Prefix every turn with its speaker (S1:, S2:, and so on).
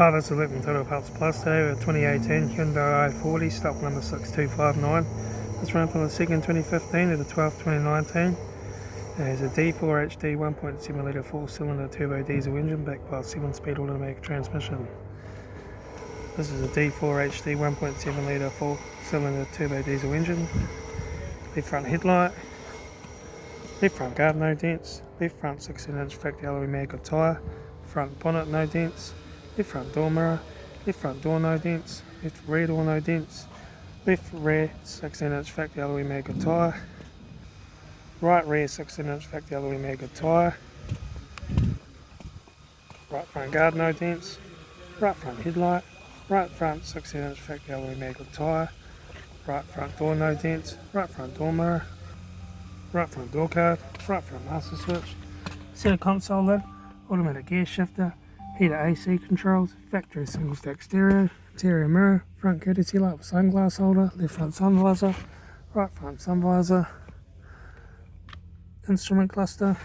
S1: Hi, this is Litre Total Parts Plus today with a 2018 Hyundai i40 stock number 6259. It's run from the 2nd 2015 to the 12th 2019. It has a D4HD 1.7 litre 4-cylinder turbo diesel engine backed by a 7-speed automatic transmission. This is a D4HD 1.7 litre 4-cylinder turbo diesel engine. Left front headlight, left front guard no dents, left front 16-inch factory alloy mag of tyre, front bonnet no dents, left front door mirror, left front door no dents, left rear door no dents, left rear 16-inch factory alloy mag of tyre, right rear 16-inch factory alloy mag of tyre, right front guard no dents, right front headlight, right front 16-inch factory alloy mag of tyre, right front door no dents, right front door mirror, right front door card, right front master switch, center console lid, automatic gear shifter, heater AC controls, factory single stack stereo, interior mirror, front courtesy light with sunglass holder, left front sun visor, right front sun visor, instrument cluster,